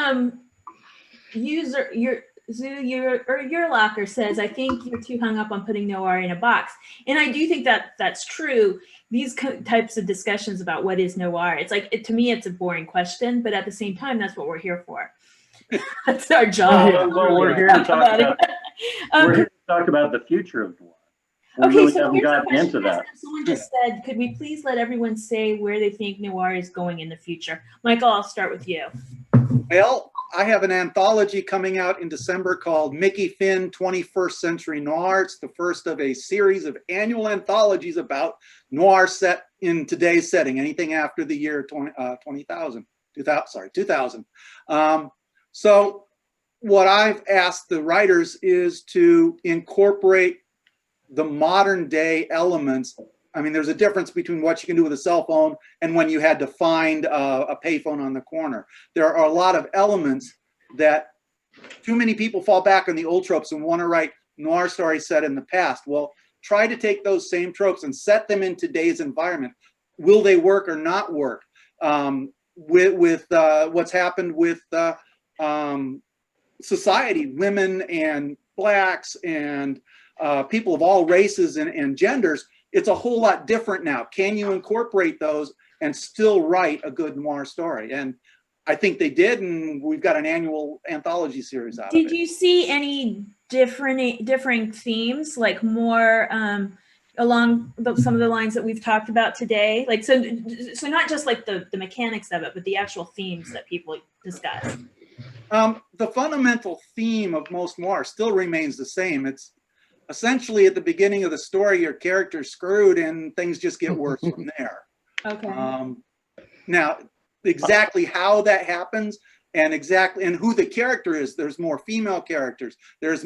your locker says, I think you're too hung up on putting noir in a box. And I do think that that's true. These types of discussions about what is noir, it's like, to me, it's a boring question, but at the same time, that's what we're here for. That's our job. Well, we're here to talk about the future of noir. Okay, so haven't gotten into that. Someone just said, could we please let everyone say where they think noir is going in the future? Michael, I'll start with you. Well, I have an anthology coming out in December called Mickey Finn 21st Century Noir. It's the first of a series of annual anthologies about noir set in today's setting, anything after the year 2000. So what I've asked the writers is to incorporate the modern day elements. I mean, there's a difference between what you can do with a cell phone and when you had to find a payphone on the corner. There are a lot of elements that too many people fall back on the old tropes and want to write noir stories set in the past. Well, try to take those same tropes and set them in today's environment. Will they work or not work? With what's happened with society, women and blacks and people of all races and genders, it's a whole lot different now. Can you incorporate those and still write a good noir story? And I think they did, and we've got an annual anthology series out of it. Did you see any differing themes, like more along some of the lines that we've talked about today? Like, so not just like the mechanics of it, but the actual themes that people discuss. The fundamental theme of most noir still remains the same. It's essentially at the beginning of the story, your character's screwed and things just get worse from there. Okay. Now, exactly how that happens and who the character is, there's more female characters. There's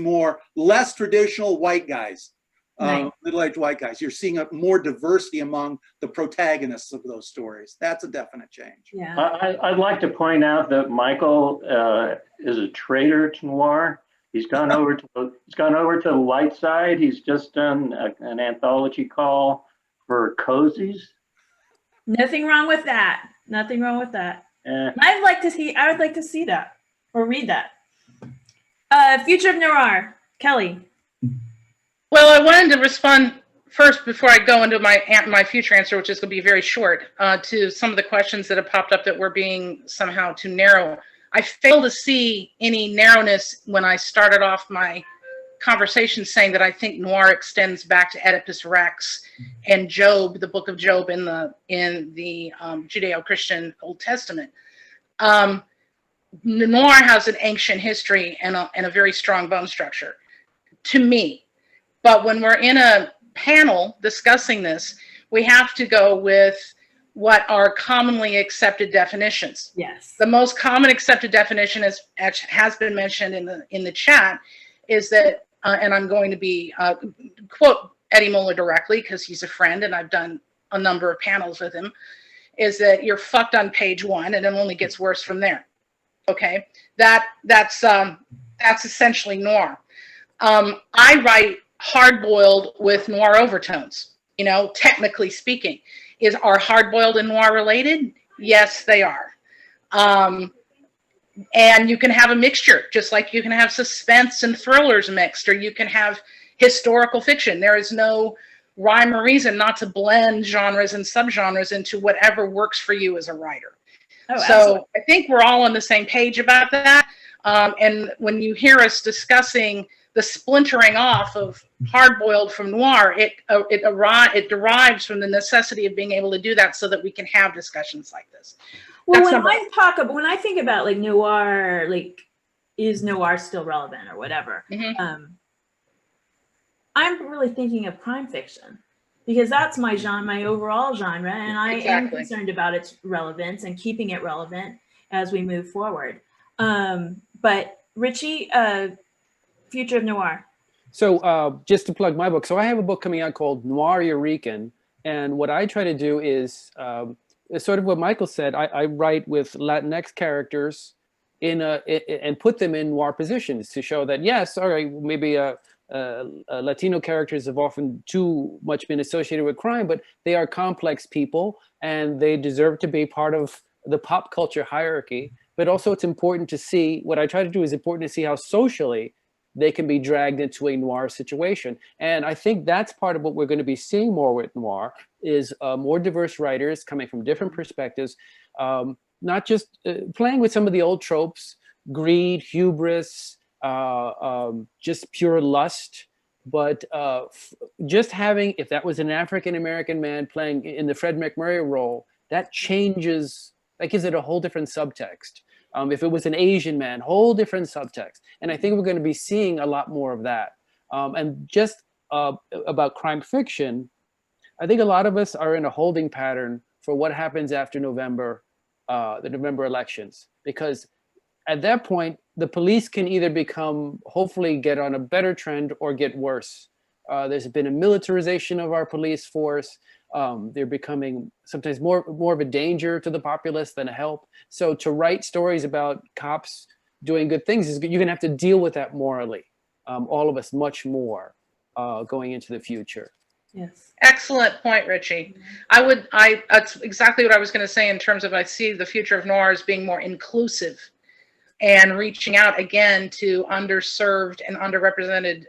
less traditional white guys, middle-aged white guys. You're seeing more diversity among the protagonists of those stories. That's a definite change. Yeah. I'd like to point out that Michael is a traitor to noir He's gone over to the light side. He's just done an anthology call for cozies. Nothing wrong with that. Nothing wrong with that. Eh. I would like to see that or read that. Future of Noir, Kelly. Well, I wanted to respond first before I go into my future answer, which is going to be very short, to some of the questions that have popped up that were being somehow too narrow. I failed to see any narrowness when I started off my conversation saying that I think noir extends back to Oedipus Rex and Job, the book of Job in the Judeo-Christian Old Testament. Noir has an ancient history and a very strong bone structure, to me. But when we're in a panel discussing this, we have to go with what are commonly accepted definitions. Yes. The most common accepted definition has been mentioned in the chat is that, and I'm going to be quote Eddie Muller directly because he's a friend and I've done a number of panels with him, is that you're fucked on page 1 and it only gets worse from there. Okay, that's essentially noir. I write hard-boiled with noir overtones. You know, technically speaking, are hard-boiled and noir related? Yes, they are. And you can have a mixture, just like you can have suspense and thrillers mixed, or you can have historical fiction. There is no rhyme or reason not to blend genres and subgenres into whatever works for you as a writer. Oh, so absolutely. I think we're all on the same page about that. And when you hear us discussing the splintering off of hard-boiled from noir, it derives from the necessity of being able to do that so that we can have discussions like this. Well, when I think about like noir, like is noir still relevant or whatever, I'm really thinking of crime fiction because that's my genre, my overall genre, and I am concerned about its relevance and keeping it relevant as we move forward. But Richie, Future of Noir. So just to plug my book, so I have a book coming out called Noir Eurekan, and what I try to do is sort of what Michael said. I write with Latinx characters and put them in noir positions to show that yes, all right, maybe Latino characters have often too much been associated with crime, but they are complex people and they deserve to be part of the pop culture hierarchy. But also it's important to see, what I try to do is important to see how socially they can be dragged into a noir situation. And I think that's part of what we're going to be seeing more with noir is more diverse writers coming from different perspectives, not just playing with some of the old tropes, greed, hubris, just pure lust, but just having, if that was an African-American man playing in the Fred McMurray role, that changes, that gives it a whole different subtext. If it was an Asian man, whole different subtext. And I think we're going to be seeing a lot more of that. And just about crime fiction, I think a lot of us are in a holding pattern for what happens after November, the November elections. Because at that point, the police can either hopefully get on a better trend or get worse. There's been a militarization of our police force. They're becoming sometimes more of a danger to the populace than a help. So to write stories about cops doing good things, you're going to have to deal with that morally. All of us much more going into the future. Yes. Excellent point, Richie. That's exactly what I was going to say in terms of I see the future of noir as being more inclusive and reaching out again to underserved and underrepresented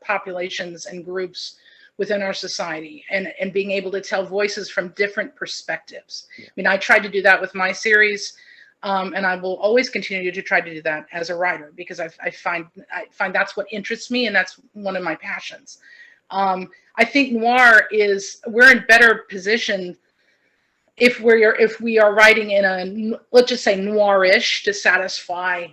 populations and groups within our society and being able to tell voices from different perspectives. Yeah. I mean, I tried to do that with my series, and I will always continue to try to do that as a writer because I find that's what interests me and that's one of my passions. I think noir we're in better position if we are writing in let's just say noirish to satisfy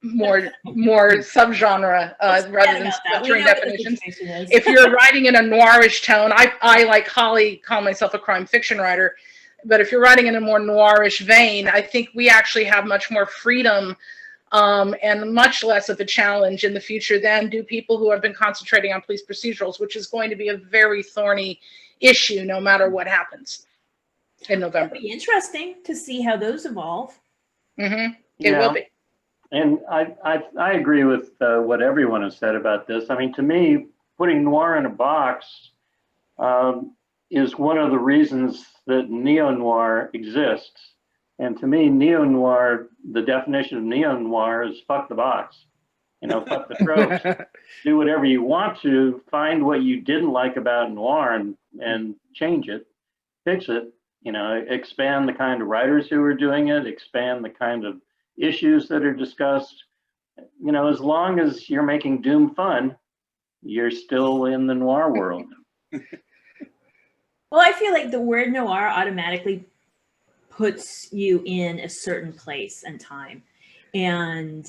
more subgenre rather than splintering definitions. If you're writing in a noirish tone, I like Holly call myself a crime fiction writer, but if you're writing in a more noirish vein, I think we actually have much more freedom and much less of a challenge in the future than do people who have been concentrating on police procedurals, which is going to be a very thorny issue no matter what happens in November. It'll be interesting to see how those evolve. It will be. And I agree with what everyone has said about this. I mean, to me, putting noir in a box is one of the reasons that neo-noir exists. And to me, neo-noir, the definition of neo-noir is fuck the box. You know, fuck the tropes. Do whatever you want to, find what you didn't like about noir and change it, fix it, you know, expand the kind of writers who are doing it, expand the kind of issues that are discussed. You know, as long as you're making doom fun, you're still in the noir world. Well, I feel like the word noir automatically puts you in a certain place and time. And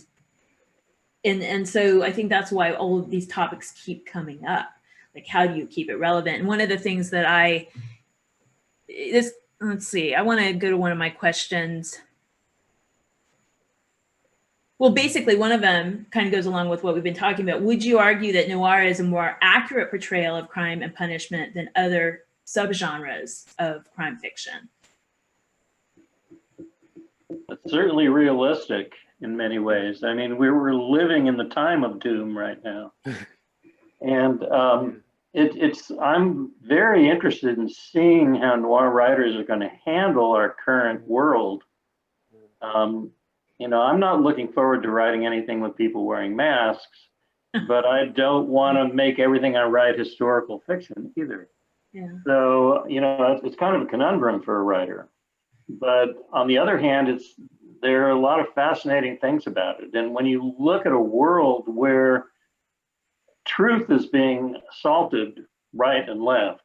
so I think that's why all of these topics keep coming up. Like, how do you keep it relevant? And one of the things that let's see, I want to go to one of my questions. Well, basically, one of them kind of goes along with what we've been talking about. Would you argue that noir is a more accurate portrayal of crime and punishment than other subgenres of crime fiction? It's certainly realistic in many ways. I mean, we're living in the time of doom right now. And I'm very interested in seeing how noir writers are going to handle our current world. You know, I'm not looking forward to writing anything with people wearing masks, but I don't want to make everything I write historical fiction either. Yeah. So, you know, it's kind of a conundrum for a writer. But on the other hand, there are a lot of fascinating things about it. And when you look at a world where truth is being assaulted right and left,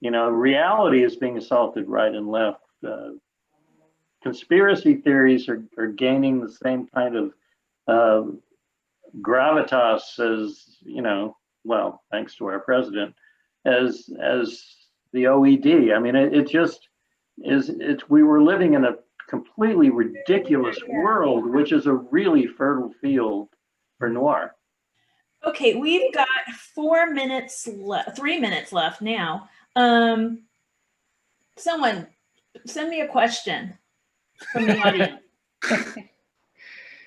you know, reality is being assaulted right and left. Conspiracy theories are gaining the same kind of gravitas as, you know, well, thanks to our president, as the OED. I mean, it just is. We were living in a completely ridiculous world, which is a really fertile field for noir. Okay, we've got 4 minutes left, 3 minutes left now. Someone send me a question from the audience.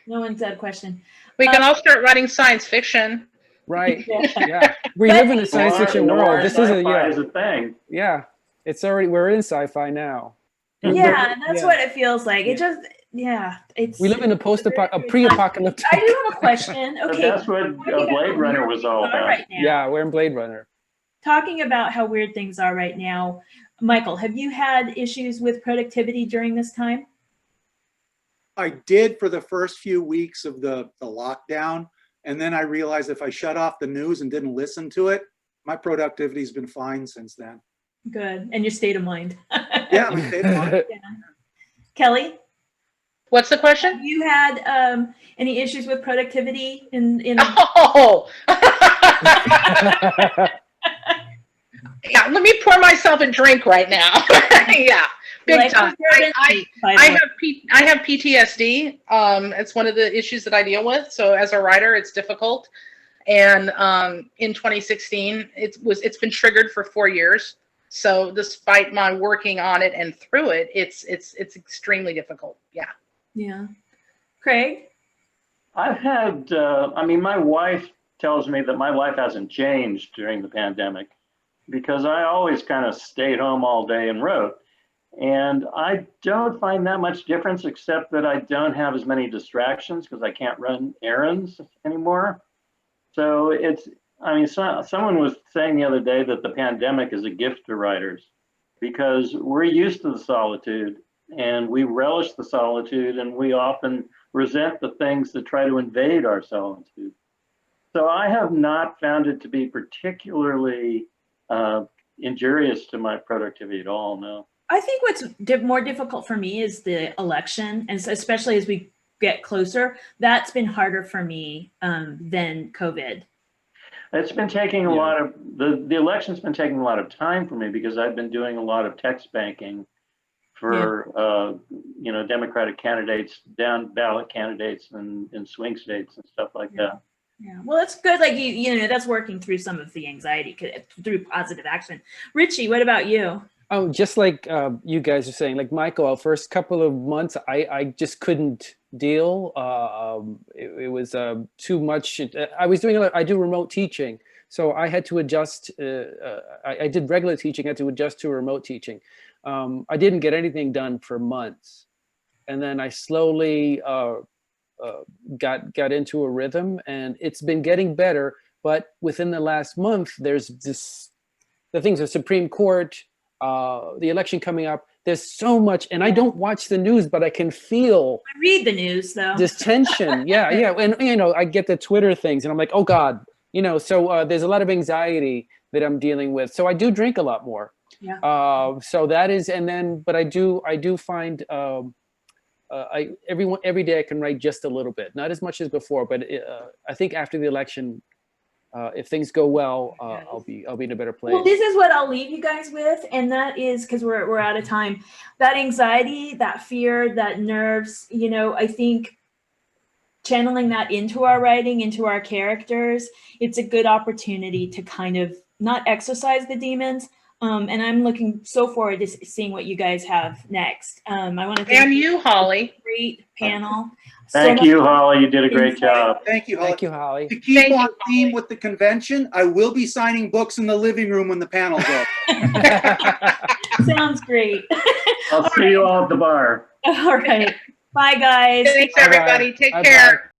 No one said a question. We can all start writing science fiction. Right. Yeah. We live in a science fiction world. This is a thing. Yeah. It's already, we're in sci-fi now. Yeah, that's what it feels like. It just, it's. We live in a pre-apocalyptic. I do have a question. Okay. But that's what Blade Runner was all about. Right now. Yeah, we're in Blade Runner. Talking about how weird things are right now, Michael, have you had issues with productivity during this time? I did for the first few weeks of the lockdown. And then I realized if I shut off the news and didn't listen to it, my productivity's been fine since then. Good. And your state of mind. Yeah, my state of mind. Yeah. Kelli? What's the question? Have you had any issues with productivity in Oh! Yeah, let me pour myself a drink right now. Yeah, big time. I have PTSD. It's one of the issues that I deal with. So as a writer, it's difficult. And in 2016, it's been triggered for 4 years. So despite my working on it and through it, it's extremely difficult. Yeah. Yeah. Craig? I've had, I mean, my wife tells me that my life hasn't changed during the pandemic because I always kind of stayed home all day and wrote. And I don't find that much difference except that I don't have as many distractions because I can't run errands anymore. So I mean, someone was saying the other day that the pandemic is a gift to writers because we're used to the solitude and we relish the solitude and we often resent the things that try to invade our solitude. So I have not found it to be particularly injurious to my productivity at all, no. I think what's more difficult for me is the election, and so especially as we get closer, that's been harder for me than COVID. It's been taking a lot of, the election's been taking a lot of time for me because I've been doing a lot of text banking for, you know, Democratic candidates, down ballot candidates in swing states and stuff like that. Yeah, well, it's good. Like you know, that's working through some of the anxiety through positive action. Richie, what about you? Oh, just like you guys are saying, like Michael, first couple of months, I just couldn't deal. It was too much. I was doing I do remote teaching, so I had to adjust. I did regular teaching, I had to adjust to remote teaching. I didn't get anything done for months, and then I slowly got into a rhythm, and it's been getting better. But within the last month, there's the things, the Supreme Court, the election coming up. There's so much, and I don't watch the news, but I can feel. I read the news though. This tension. Yeah, yeah, and I get the Twitter things, and I'm like, oh God, So there's a lot of anxiety that I'm dealing with. So I do drink a lot more. Yeah. So that is, but I do find every day I can write just a little bit, not as much as before, but I think after the election, if things go well, I'll be in a better place. Well, this is what I'll leave you guys with, and that is, because we're out of time, that anxiety, that fear, that nerves, I think channeling that into our writing, into our characters, it's a good opportunity to kind of not exercise the demons. And I'm looking so forward to seeing what you guys have next. I want to thank you, Holly. Great panel. Thank you, Holly. You did a great job. Thank you, Holly. Thank you, Holly. To keep on theme with the convention, I will be signing books in the living room when the panel's up. Sounds great. I'll see you all at the bar. All right. Bye, guys. Thanks, everybody. Take care.